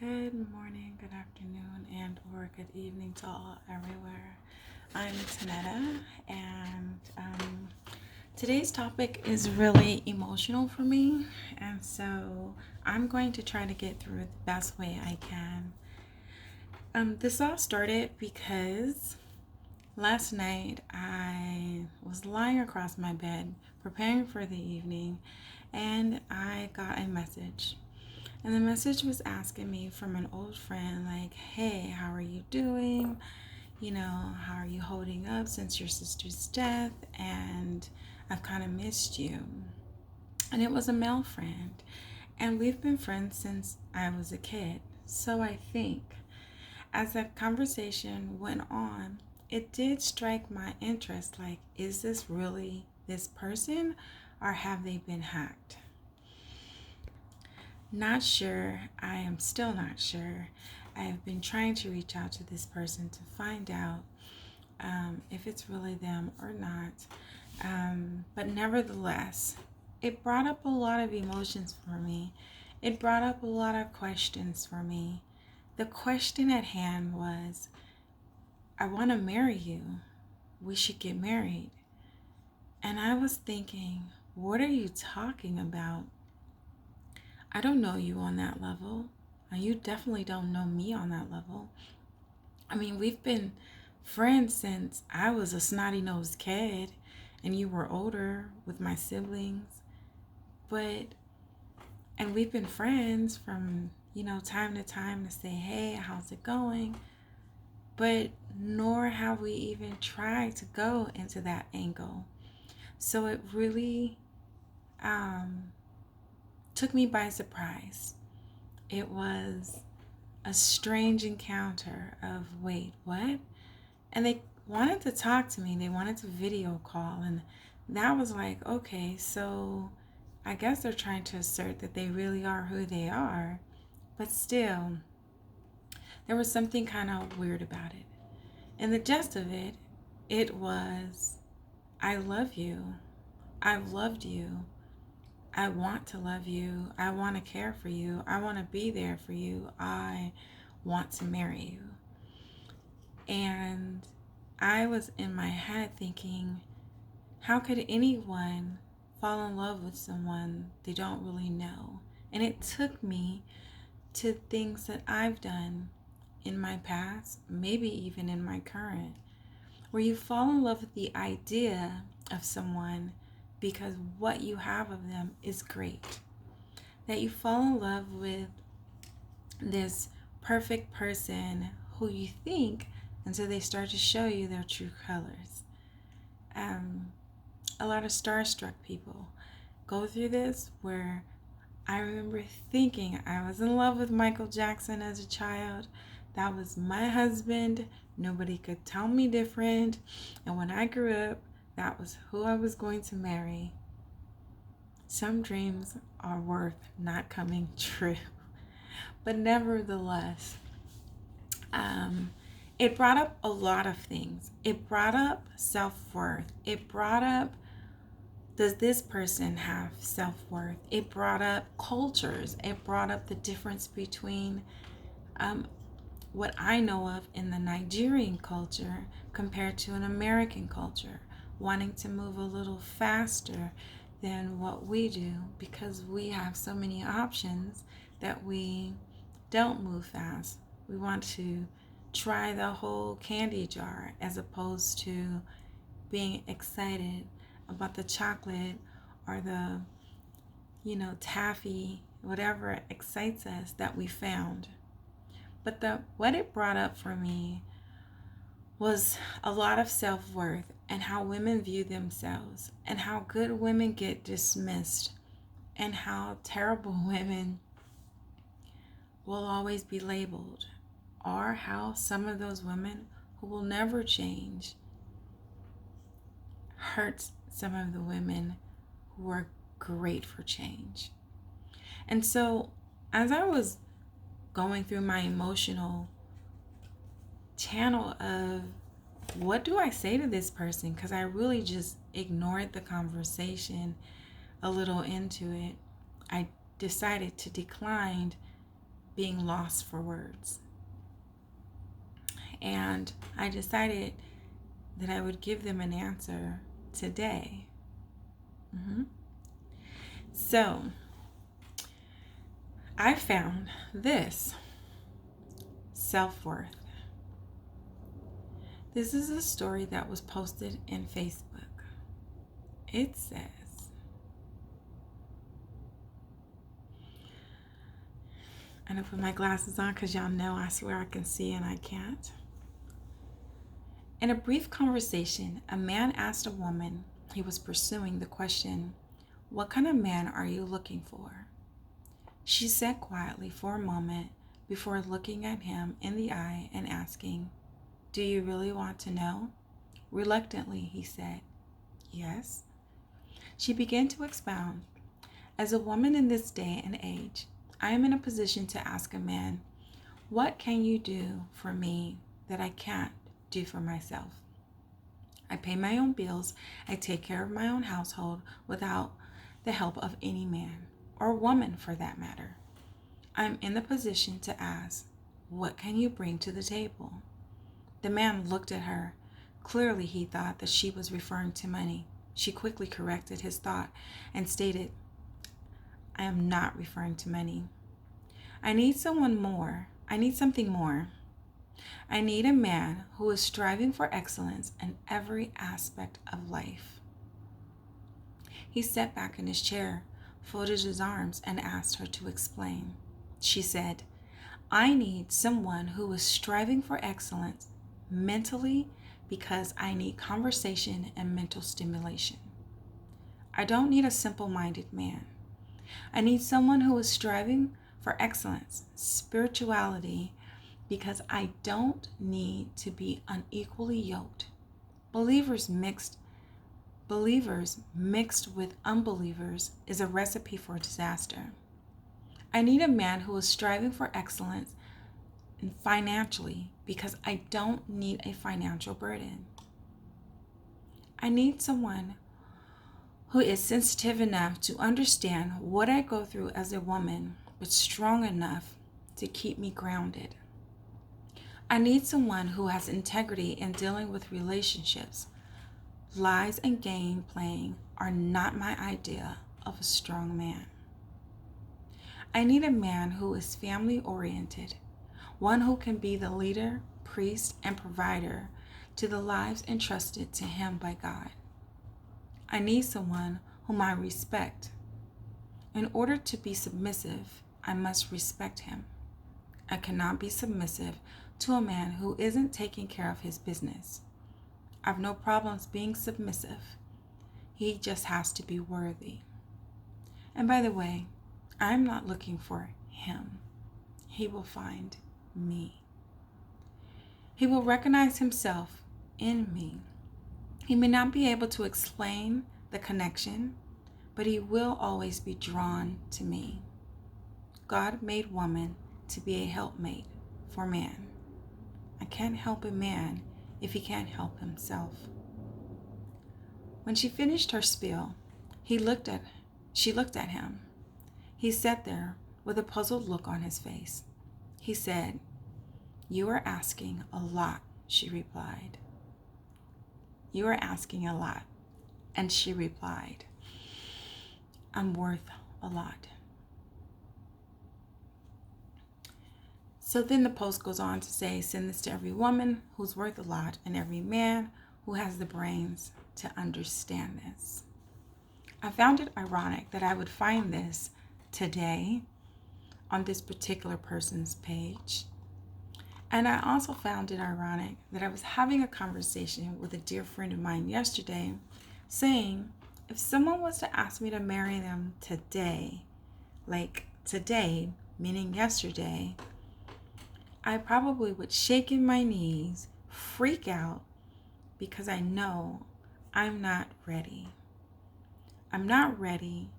Good morning, good afternoon, and or good evening to all everywhere. I'm Tanetta, and today's topic is really emotional for me, and so I'm going to try to get through it the best way I can. This all started because last night I was lying across my bed preparing for the evening, and I got a message. And the message was asking me from an old friend, like, hey, how are you doing? How are you holding up since your sister's death? And I've kind of missed you. And it was a male friend. And we've been friends since I was a kid. So I think as that conversation went on, it did strike my interest, like, is this really this person or have they been hacked? Not sure. I am still not sure. I have been trying to reach out to this person to find out if it's really them or not. But nevertheless, it brought up a lot of emotions for me. It brought up a lot of questions for me. The question at hand was, I want to marry you. We should get married. And I was thinking, what are you talking about? I don't know you on that level. And you definitely don't know me on that level. I mean, we've been friends since I was a snotty-nosed kid and you were older with my siblings. And we've been friends from, time to time to say, hey, how's it going? But nor have we even tried to go into that angle. So it really took me by surprise. It was a strange encounter of, wait, what? And they wanted to talk to me. They wanted to video call. And that was like, okay, so I guess they're trying to assert that they really are who they are. But still, there was something kind of weird about it. And the gist of it, it was, I love you. I've loved you. I want to love you. I want to care for you. I want to be there for you. I want to marry you. And I was in my head thinking, how could anyone fall in love with someone they don't really know? And it took me to things that I've done in my past, maybe even in my current, where you fall in love with the idea of someone because what you have of them is great. That you fall in love with this perfect person who you think until they start to show you their true colors. A lot of starstruck people go through this, where I remember thinking I was in love with Michael Jackson as a child. That was my husband. Nobody could tell me different. And when I grew up, that was who I was going to marry. Some dreams are worth not coming true. But nevertheless, it brought up a lot of things. It brought up self-worth. It brought up, does this person have self-worth? It brought up cultures. It brought up the difference between what I know of in the Nigerian culture compared to an American culture, wanting to move a little faster than what we do because we have so many options that we don't move fast. We want to try the whole candy jar as opposed to being excited about the chocolate or the, taffy, whatever excites us that we found. But what it brought up for me was a lot of self-worth and how women view themselves and how good women get dismissed and how terrible women will always be labeled, or how some of those women who will never change hurts some of the women who are great for change. And so as I was going through my emotional channel of what do I say to this person, because I really just ignored the conversation a little into it, I decided to decline being lost for words. And I decided that I would give them an answer today. So, I found this: self-worth. This is a story that was posted in Facebook. It says, I'm going to put my glasses on because y'all know I swear I can see and I can't. In a brief conversation, a man asked a woman he was pursuing the question, "What kind of man are you looking for?" She sat quietly for a moment before looking at him in the eye and asking, "Do you really want to know?" Reluctantly, he said, "Yes." She began to expound, "As a woman in this day and age, I am in a position to ask a man, 'What can you do for me that I can't do for myself?' I pay my own bills. I take care of my own household without the help of any man, or woman for that matter. I'm in the position to ask, 'What can you bring to the table?'" The man looked at her. Clearly, he thought that she was referring to money. She quickly corrected his thought and stated, "I am not referring to money. I need something more. I need a man who is striving for excellence in every aspect of life." He sat back in his chair, folded his arms, and asked her to explain. She said, "I need someone who is striving for excellence mentally because I need conversation and mental stimulation. I don't need a simple-minded man. I need someone who is striving for excellence, spirituality, because I don't need to be unequally yoked. Believers mixed with unbelievers is a recipe for disaster. I need a man who is striving for excellence and financially because I don't need a financial burden. I need someone who is sensitive enough to understand what I go through as a woman, but strong enough to keep me grounded. I need someone who has integrity in dealing with relationships. Lies and game playing are not my idea of a strong man. I need a man who is family oriented, one who can be the leader, priest, and provider to the lives entrusted to him by God. I need someone whom I respect. In order to be submissive, I must respect him. I cannot be submissive to a man who isn't taking care of his business. I've no problems being submissive. He just has to be worthy. And by the way, I'm not looking for him. He will find me. He will recognize himself in me. He may not be able to explain the connection, but he will always be drawn to me. God made woman to be a helpmate for man. I can't help a man if he can't help himself." When she finished her spiel, she looked at him. He sat there with a puzzled look on his face. He said, "You are asking a lot," she replied. "You are asking a lot." And she replied, "I'm worth a lot." So then the post goes on to say, "Send this to every woman who's worth a lot and every man who has the brains to understand this." I found it ironic that I would find this today on this particular person's page. And I also found it ironic that I was having a conversation with a dear friend of mine yesterday saying, if someone was to ask me to marry them today, like today, meaning yesterday, I probably would shake in my knees, freak out, because I know I'm not ready. I'm not ready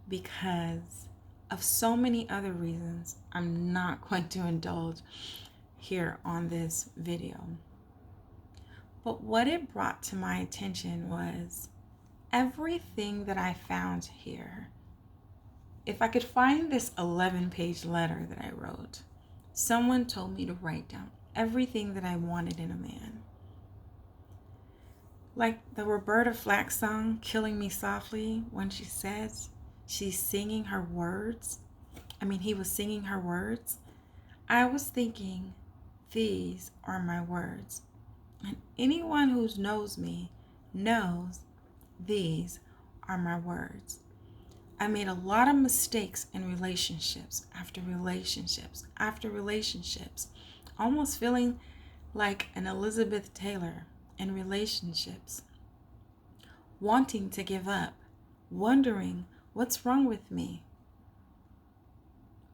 because of so many other reasons I'm not going to indulge here on this video. But what it brought to my attention was everything that I found here. If I could find this 11-page letter that I wrote, someone told me to write down everything that I wanted in a man. Like the Roberta Flack song, Killing Me Softly, when she says she's singing her words. He was singing her words. I was thinking, these are my words. And anyone who knows me knows these are my words. I made a lot of mistakes in relationships after relationships after relationships, almost feeling like an Elizabeth Taylor in relationships, wanting to give up, wondering what's wrong with me.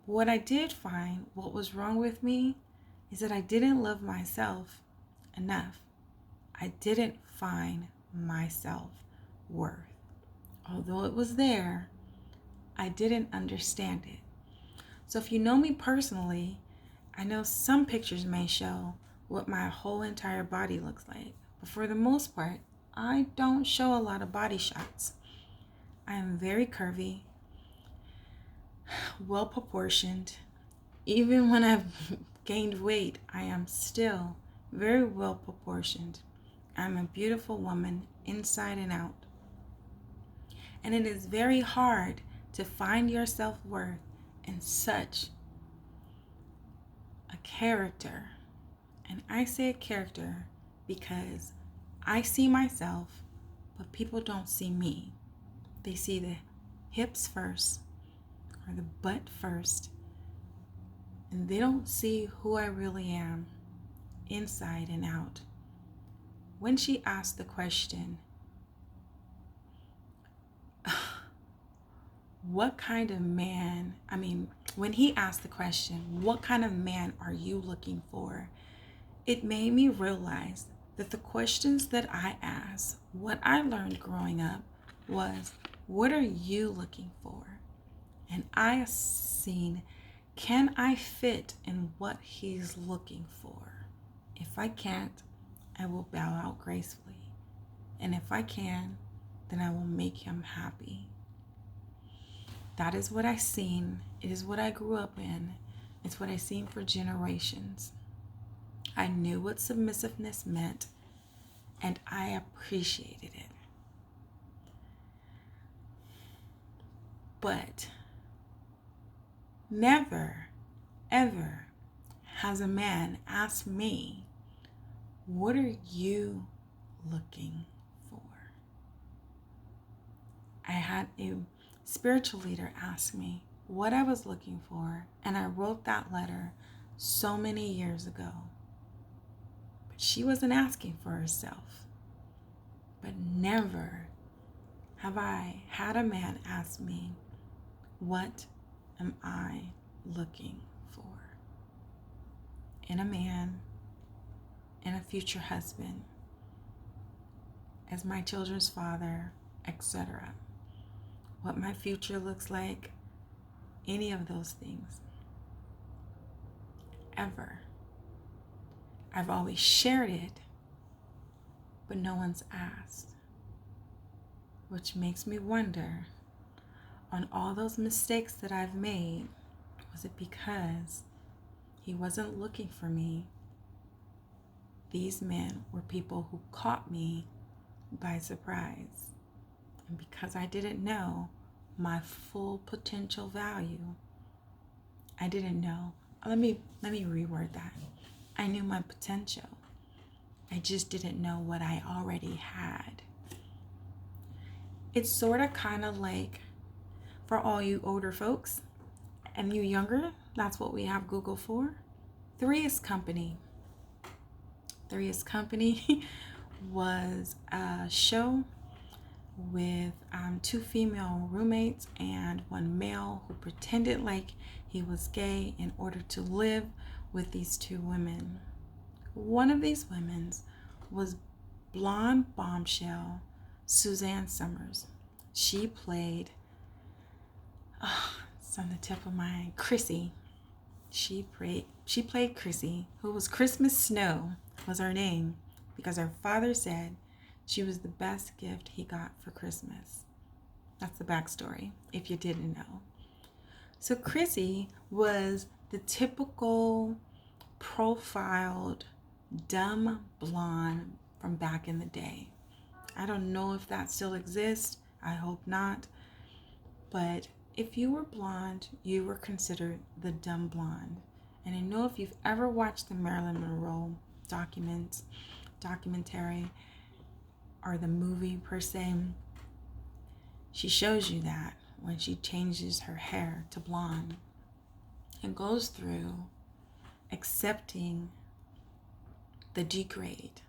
What I did find, what was wrong with me, is that I didn't love myself enough. I didn't find my self-worth. Although it was there, I didn't understand it. So if you know me personally, I know some pictures may show what my whole entire body looks like. But for the most part, I don't show a lot of body shots. I am very curvy, well proportioned. Even when I've gained weight, I am still very well proportioned. I'm a beautiful woman inside and out. And it is very hard to find your self-worth in such a character. And I say a character because I see myself, but people don't see me. They see the hips first or the butt first, and they don't see who I really am inside and out. When she asked the question, what kind of man, when he asked the question, what kind of man are you looking for? It made me realize that the questions that I asked, what I learned growing up was, what are you looking for? And I seen, can I fit in what he's looking for? If I can't, I will bow out gracefully. And if I can, then I will make him happy. That is what I seen. It is what I grew up in. It's what I seen for generations. I knew what submissiveness meant, and I appreciated it. But never, ever has a man asked me, what are you looking for? I had a spiritual leader ask me what I was looking for, and I wrote that letter so many years ago. But she wasn't asking for herself. But never have I had a man ask me, what am I looking for in a man, in a future husband, as my children's father, etc. What my future looks like, any of those things. Ever. I've always shared it, but no one's asked. Which makes me wonder, on all those mistakes that I've made, was it because he wasn't looking for me? These men were people who caught me by surprise. And because I didn't know my full potential value, I didn't know. Let me reword that. I knew my potential. I just didn't know what I already had. It's sort of kind of like, for all you older folks and you younger, that's what we have Google for. Three's Company. Three's Company was a show with two female roommates and one male who pretended like he was gay in order to live with these two women. One of these women was blonde bombshell Suzanne Summers. She played, it's on the tip of my Chrissy. She played Chrissy, who was Christmas Snow, was her name, because her father said she was the best gift he got for Christmas. That's the backstory, if you didn't know. So Chrissy was the typical profiled dumb blonde from back in the day. I don't know if that still exists. I hope not. But if you were blonde, you were considered the dumb blonde. And I know if you've ever watched the Marilyn Monroe documentary, or the movie per se, she shows you that when she changes her hair to blonde and goes through accepting the degrade,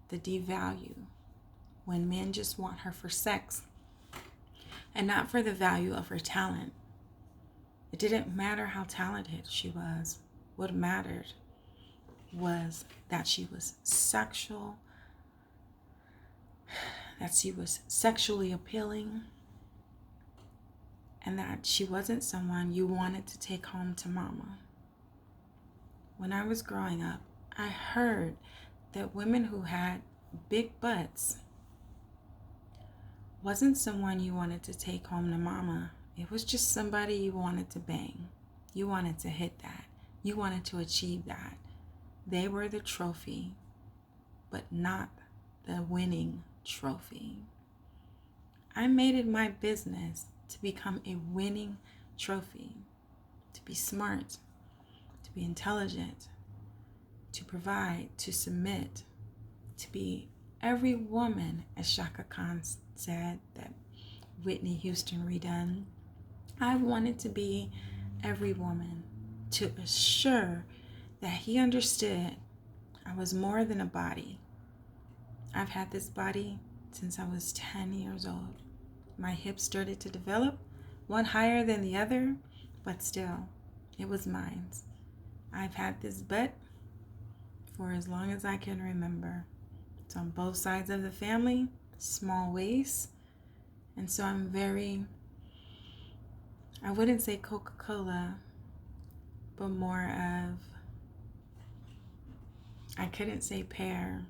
the devalue, when men just want her for sex and not for the value of her talent. It didn't matter how talented she was. What mattered was that she was sexually appealing, and that she wasn't someone you wanted to take home to mama. When I was growing up, I heard that women who had big butts wasn't someone you wanted to take home to mama. It was just somebody you wanted to bang. You wanted to hit that. You wanted to achieve that. They were the trophy, but not the winning trophy. I made it my business to become a winning trophy, to be smart, to be intelligent, to provide, to submit, to be every woman, as Shaka Khan said, that Whitney Houston redone. I wanted to be every woman, to assure that he understood I was more than a body. I've had this body since I was 10 years old. My hips started to develop, one higher than the other, but still, it was mine. I've had this butt for as long as I can remember. It's on both sides of the family, small waist, and so I'm very, I wouldn't say Coca-Cola, but more of, I couldn't say pear,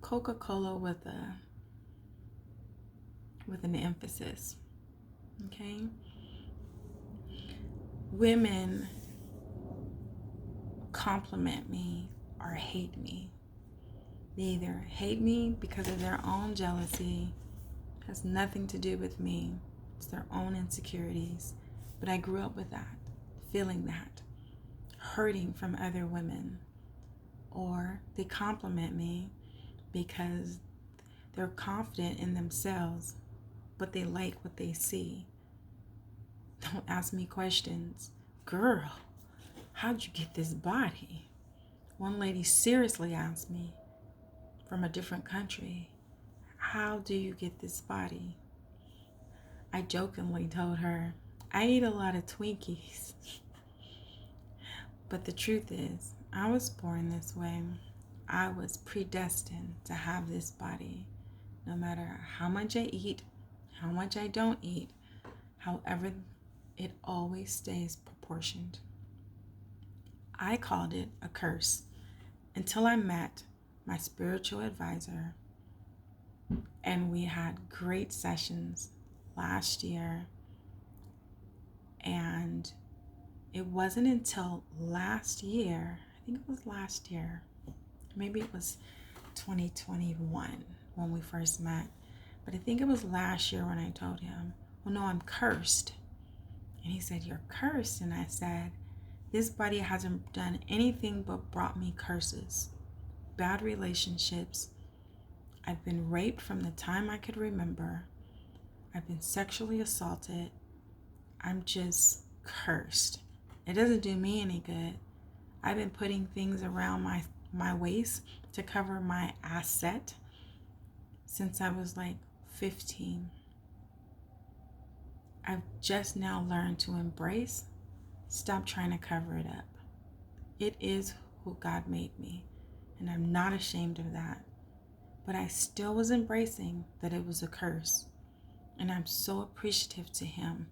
Coca-Cola with an emphasis. Okay? Women compliment me or hate me. They either hate me because of their own jealousy, has nothing to do with me. It's their own insecurities. But I grew up with that, feeling that, hurting from other women. Or they compliment me because they're confident in themselves, but they like what they see. Don't ask me questions. Girl, how'd you get this body? One lady seriously asked me from a different country, how do you get this body? I jokingly told her, I eat a lot of Twinkies. But the truth is, I was born this way. I was predestined to have this body. No matter how much I eat, how much I don't eat, however, it always stays proportioned. I called it a curse until I met my spiritual advisor, and we had great sessions last year. And it wasn't until last year, I think it was last year, maybe it was 2021 when we first met, but I think it was last year when I told him, well, no, I'm cursed. And he said, you're cursed? And I said, this body hasn't done anything but brought me curses, bad relationships. I've been raped from the time I could remember. I've been sexually assaulted. I'm just cursed. It doesn't do me any good. I've been putting things around my waist to cover my asset since I was like 15. I've just now learned to embrace, stop trying to cover it up. It is who God made me, and I'm not ashamed of that. But I still was embracing that it was a curse, and I'm so appreciative to him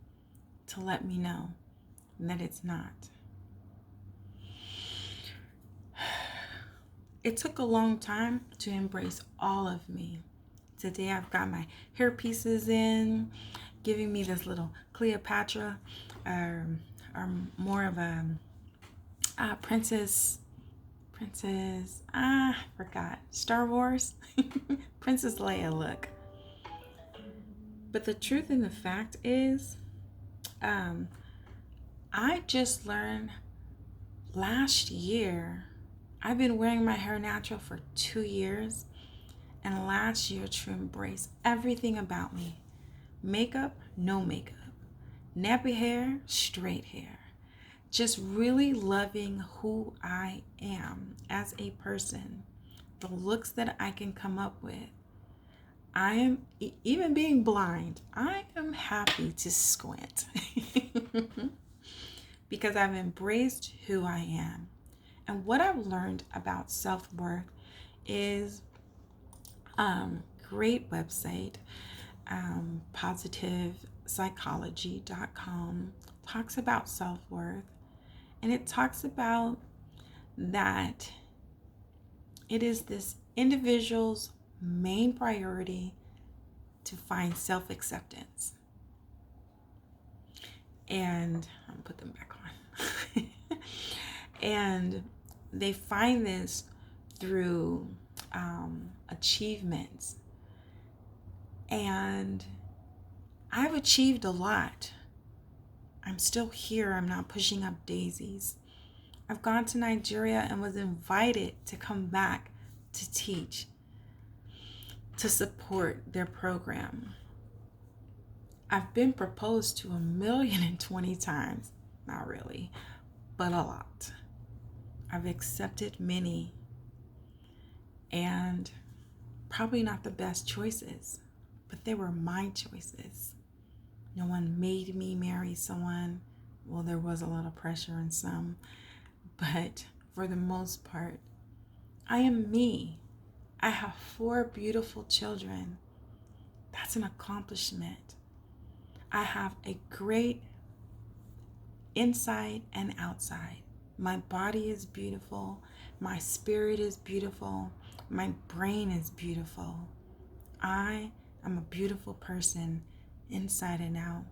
to let me know that it's not. It took a long time to embrace all of me. Today I've got my hair pieces in, giving me this little Cleopatra or more of a forgot, Star Wars, Princess Leia look. But the truth and the fact is, I just learned last year, I've been wearing my hair natural for 2 years, and last year to embrace everything about me. Makeup, no makeup. Nappy hair, straight hair. Just really loving who I am as a person. The looks that I can come up with. I am, even being blind, I am happy to squint. Because I've embraced who I am. And what I've learned about self-worth is great website, positivepsychology.com talks about self-worth, and it talks about that it is this individual's main priority to find self-acceptance. And I'll put them back on. And they find this through achievements. And I've achieved a lot. I'm still here. I'm not pushing up daisies. I've gone to Nigeria and was invited to come back to teach, to support their program. I've been proposed to 1,020,000 times. Not really, but a lot. I've accepted many, and probably not the best choices, but they were my choices. No one made me marry someone. Well, there was a lot of pressure in some, but for the most part, I am me. I have 4 beautiful children. That's an accomplishment. I have a great inside and outside. My body is beautiful. My spirit is beautiful. My brain is beautiful. I am a beautiful person inside and out.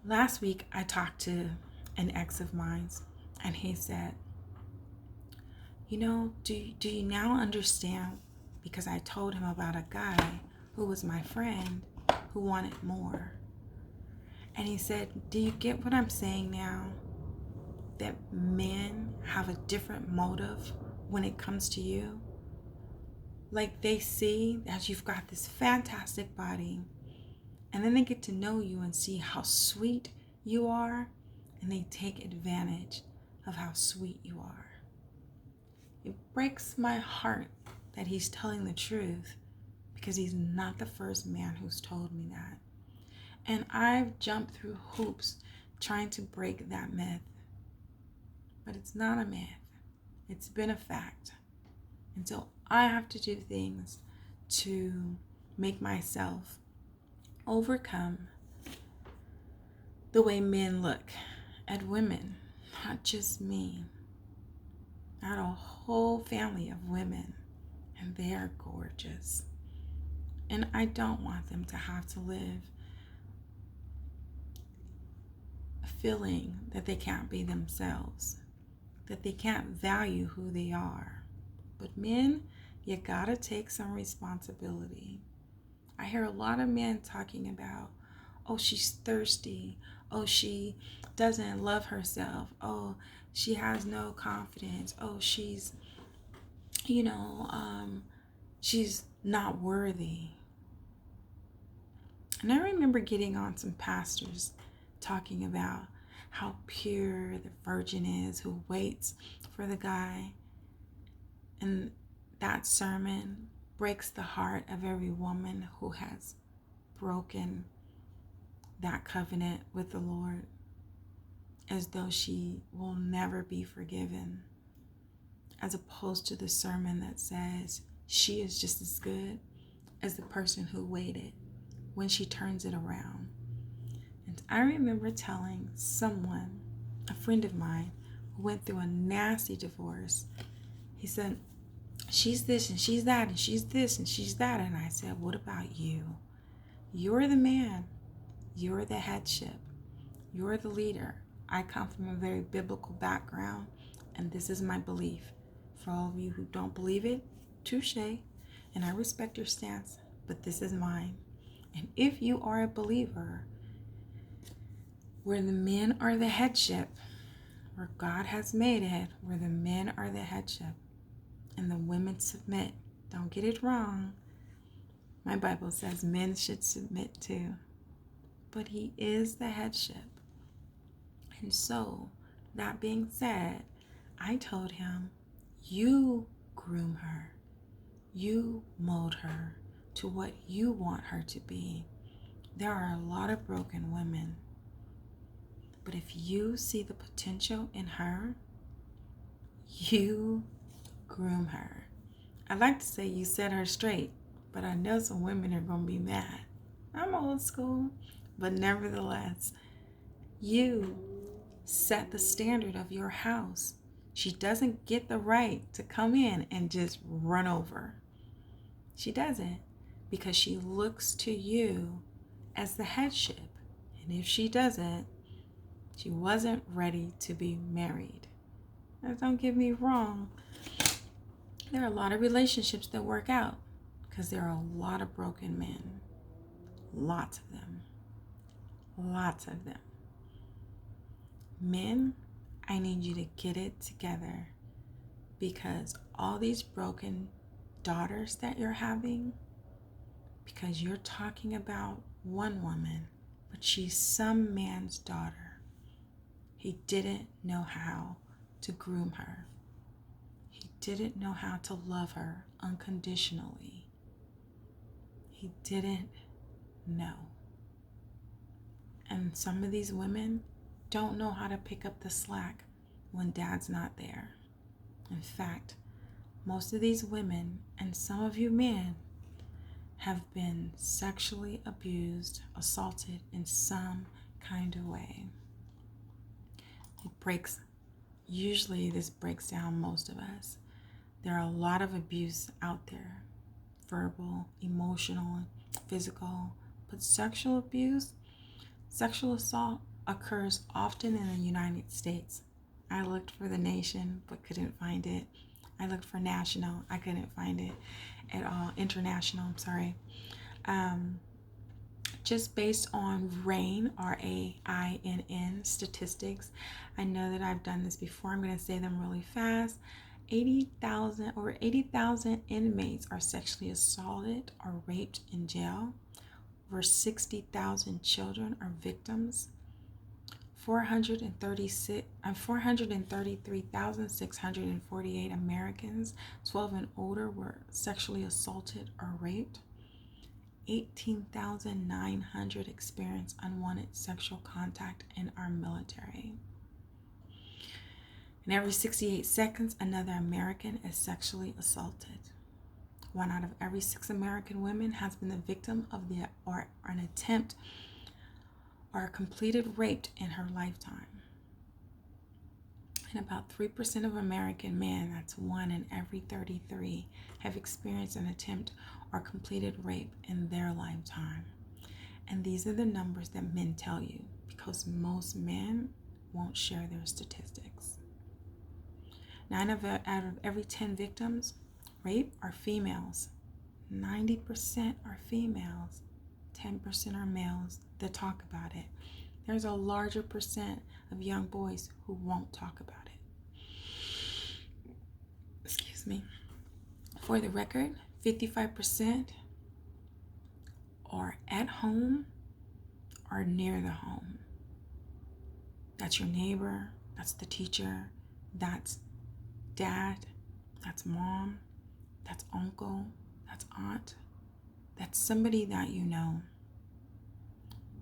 Last week, I talked to an ex of mine, and he said, do you now understand? Because I told him about a guy who was my friend who wanted more. And he said, do you get what I'm saying now? That men have a different motive when it comes to you. Like, they see that you've got this fantastic body, and then they get to know you and see how sweet you are, and they take advantage of how sweet you are. It breaks my heart that he's telling the truth, because he's not the first man who's told me that. And I've jumped through hoops trying to break that myth. But it's not a myth. It's been a fact. And so I have to do things to make myself overcome the way men look at women. Not just me. Not a whole family of women. And they are gorgeous. And I don't want them to have to live feeling that they can't be themselves, that they can't value who they are. But men, you gotta take some responsibility. I hear a lot of men talking about, oh, she's thirsty. Oh, she doesn't love herself. Oh, she has no confidence. Oh, she's not worthy. And I remember getting on some pastors talking about how pure the virgin is who waits for the guy. And that sermon breaks the heart of every woman who has broken that covenant with the Lord, as though she will never be forgiven, as opposed to the sermon that says she is just as good as the person who waited when she turns it around. And I remember telling someone, a friend of mine, who went through a nasty divorce, he said, she's this and she's that and she's this and she's that. And I said, what about you? You're the man. You're the headship. You're the leader. I come from a very biblical background, and this is my belief. For all of you who don't believe it, touche, and I respect your stance, but this is mine. And if you are a believer where the men are the headship, where God has made it, where the men are the headship and the women submit, don't get it wrong. My Bible says men should submit too, but he is the headship. And so, that being said, I told him, you groom her. You mold her to what you want her to be. There are a lot of broken women, but if you see the potential in her, you groom her. I'd like to say you set her straight, but I know some women are going to be mad. I'm old school, but nevertheless, you set the standard of your house. She doesn't get the right to come in and just run over. She doesn't, because she looks to you as the headship. And if she doesn't, she wasn't ready to be married. Now, don't get me wrong. There are a lot of relationships that work out because there are a lot of broken men. Lots of them. Lots of them. Men, I need you to get it together, because all these broken daughters that you're having, because you're talking about one woman, but she's some man's daughter. He didn't know how to groom her. He didn't know how to love her unconditionally. He didn't know. And some of these women don't know how to pick up the slack when dad's not there. In fact, most of these women, and some of you men, have been sexually abused, assaulted in some kind of way. Usually this breaks down most of us. There are a lot of abuse out there, verbal, emotional, physical, but sexual abuse, sexual assault occurs often in the United States. I looked for the nation, but couldn't find it. I looked for national, I couldn't find it at all. International, I'm sorry. Just based on RAINN, RAINN statistics, I know that I've done this before. I'm going to say them really fast. Over 80,000 inmates are sexually assaulted or raped in jail. Over 60,000 children are victims. 433,648 Americans 12 and older were sexually assaulted or raped. 18,900 experienced unwanted sexual contact in our military. And every 68 seconds, another American is sexually assaulted. 1 out of every 6 American women has been the victim of an attempt or a completed rape in her lifetime. And about 3% of American men, that's 1 in every 33, have experienced an attempt or completed rape in their lifetime. And these are the numbers that men tell you, because most men won't share their statistics. 9 out of every 10 victims rape are females. 90% are females. 10% are males that talk about it. There's a larger percent of young boys who won't talk about it. Excuse me. For the record, 55% are at home or near the home. That's your neighbor, that's the teacher, that's dad, that's mom, that's uncle, that's aunt, that's somebody that you know.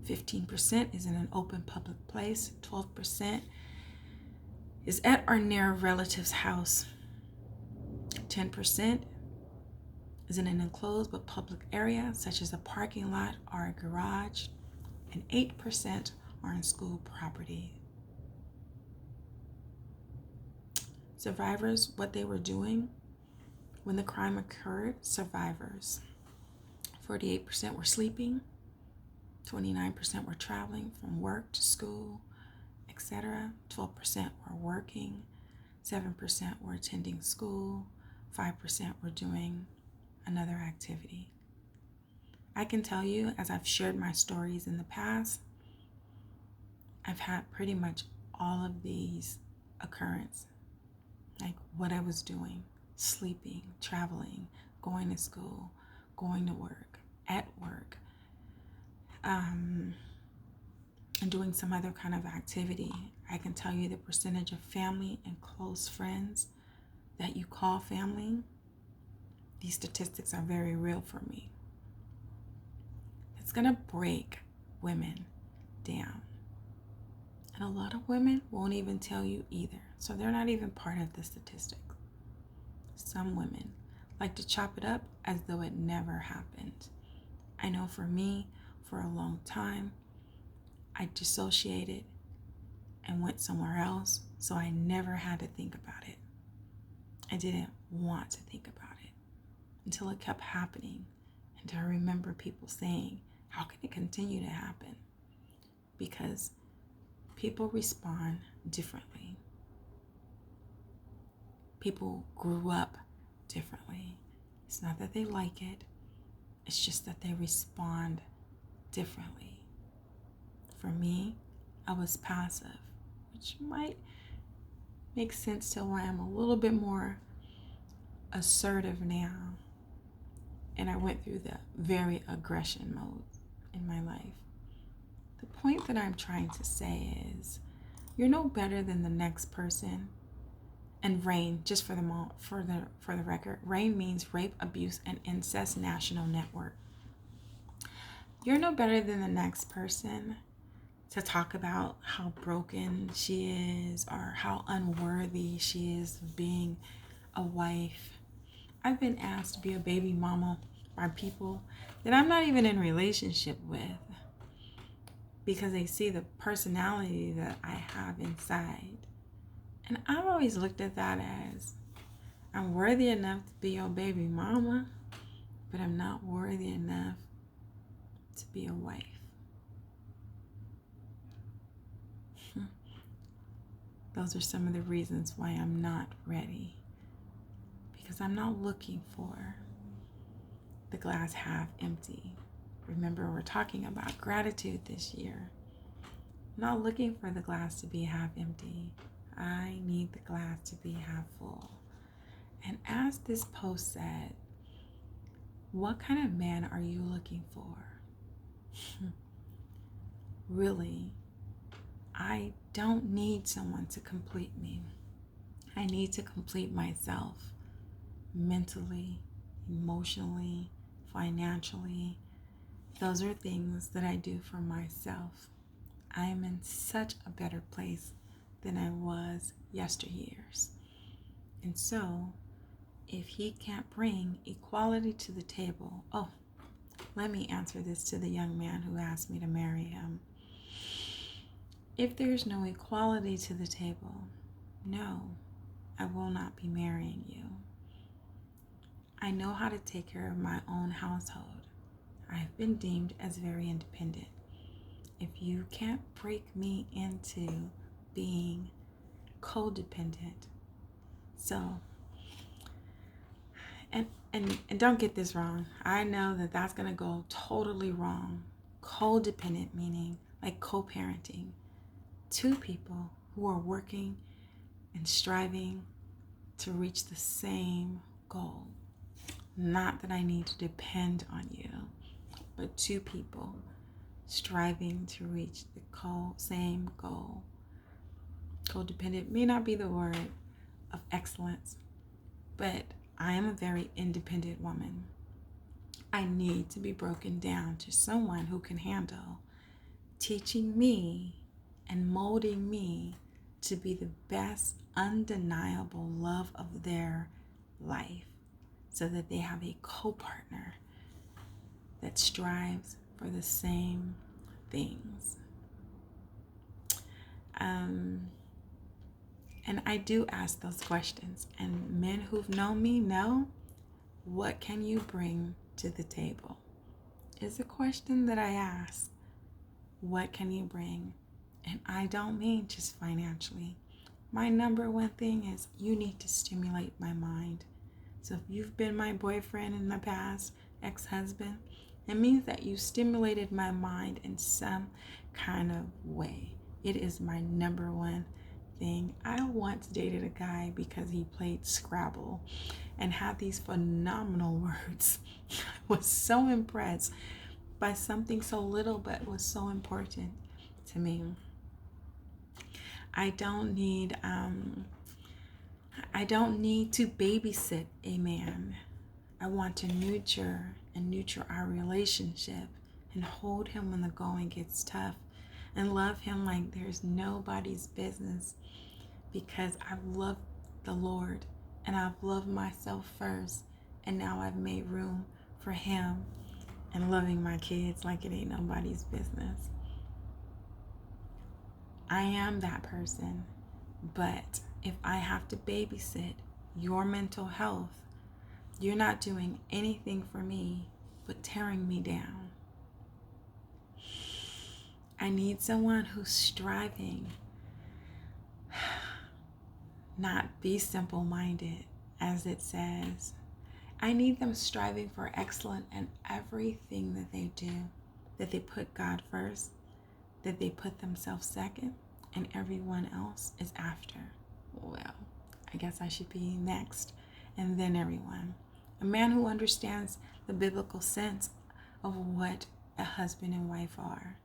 15% is in an open public place. 12% is at or near a relative's house. 10% is in an enclosed but public area, such as a parking lot or a garage. And 8% are in school property. Survivors, what they were doing when the crime occurred, survivors. 48% were sleeping. 29% were traveling from work to school, etc. 12% were working, 7% were attending school, 5% were doing another activity. I can tell you, as I've shared my stories in the past, I've had pretty much all of these occurrences, like what I was doing, sleeping, traveling, going to school, going to work, at work, and doing some other kind of activity. I can tell you the percentage of family and close friends that you call family. These statistics are very real for me. It's going to break women down. And a lot of women won't even tell you either. So they're not even part of the statistics. Some women like to chop it up as though it never happened. I know for me, for a long time, I dissociated and went somewhere else, so I never had to think about it. I didn't want to think about it until it kept happening. And I remember people saying, how can it continue to happen? Because people respond differently. People grew up differently. It's not that they like it, it's just that they respond differently. For me, I was passive, which might make sense to why I'm a little bit more assertive now. And I went through the very aggression mode in my life. The point that I'm trying to say is, you're no better than the next person. And RAIN, just for the record, RAIN means Rape, Abuse, and Incest National Network. You're no better than the next person to talk about how broken she is or how unworthy she is of being a wife. I've been asked to be a baby mama by people that I'm not even in a relationship with because they see the personality that I have inside. And I've always looked at that as, I'm worthy enough to be your baby mama, but I'm not worthy enough to be a wife. Those are some of the reasons why I'm not ready. Because I'm not looking for the glass half empty. Remember, we're talking about gratitude this year. I'm not looking for the glass to be half empty. I need the glass to be half full. And as this post said, what kind of man are you looking for? Really, I don't need someone to complete me. I need to complete myself mentally, emotionally, financially. Those are things that I do for myself. I am in such a better place than I was yesteryears. And so, if he can't bring equality to the table, let me answer this to the young man who asked me to marry him. If there's no equality to the table, no, I will not be marrying you. I know how to take care of my own household. I've been deemed as very independent. If you can't break me into being codependent, so, and don't get this wrong. I know that that's going to go totally wrong. Codependent meaning like co-parenting. Two people who are working and striving to reach the same goal. Not that I need to depend on you, but two people striving to reach the same goal. Codependent may not be the word of excellence, but I am a very independent woman. I need to be broken down to someone who can handle teaching me and molding me to be the best undeniable love of their life, so that they have a co-partner that strives for the same things. And I do ask those questions, and men who've known me know, what can you bring to the table? Is a question that I ask What can you bring? And I don't mean just financially. My number one thing is you need to stimulate my mind. So if you've been my boyfriend in the past, ex-husband, it means that you stimulated my mind in some kind of way. It is my number one thing. I once dated a guy because he played Scrabble and had these phenomenal words. I was so impressed by something so little but was so important to me. I don't need to babysit a man. I want to nurture our relationship and hold him when the going gets tough and love him like there's nobody's business, because I've loved the Lord and I've loved myself first, and now I've made room for him and loving my kids like it ain't nobody's business. I am that person, but if I have to babysit your mental health, you're not doing anything for me but tearing me down. I need someone who's striving, not be simple-minded, as it says. I need them striving for excellence in everything that they do, that they put God first, that they put themselves second, and everyone else is after. Well, I guess I should be next, and then everyone. A man who understands the biblical sense of what a husband and wife are.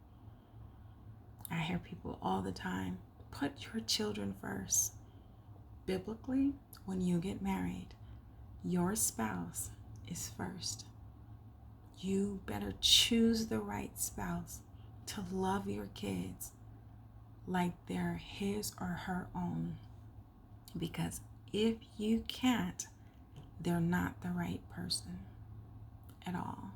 I hear people all the time, put your children first. Biblically, when you get married, your spouse is first. You better choose the right spouse to love your kids like they're his or her own. Because if you can't, they're not the right person at all.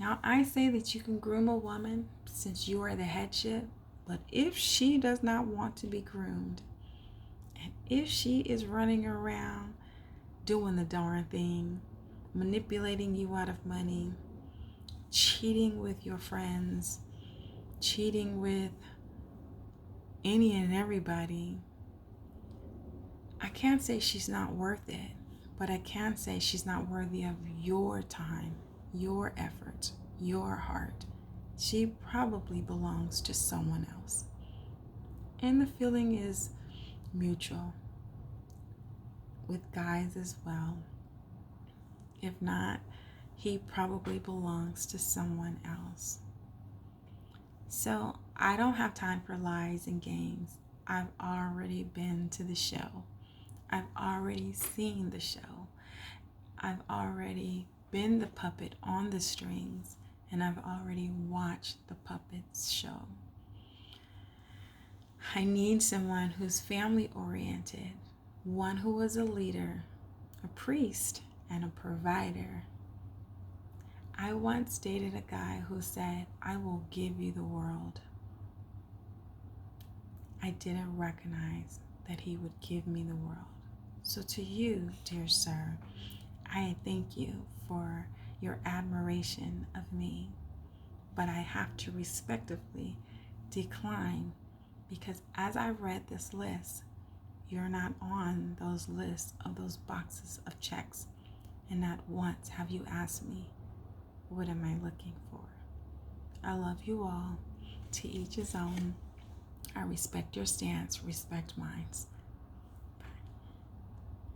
Now, I say that you can groom a woman since you are the headship, but if she does not want to be groomed, and if she is running around doing the darn thing, manipulating you out of money, cheating with your friends, cheating with any and everybody, I can't say she's not worth it, but I can say she's not worthy of your time, your effort, your heart. She probably belongs to someone else. And the feeling is mutual with guys as well. If not, he probably belongs to someone else. So I don't have time for lies and games. I've already been to the show. I've already seen the show. I've already been the puppet on the strings, and I've already watched the puppets show. I need someone who's family oriented, one who is a leader, a priest, and a provider. I once dated a guy who said, I will give you the world. I didn't recognize that he would give me the world. So to you, dear sir, I thank you for your admiration of me, but I have to respectfully decline, because as I read this list, you're not on those lists of those boxes of checks, and not once have you asked me, what am I looking for? I love you all. To each his own. I respect your stance, respect mine.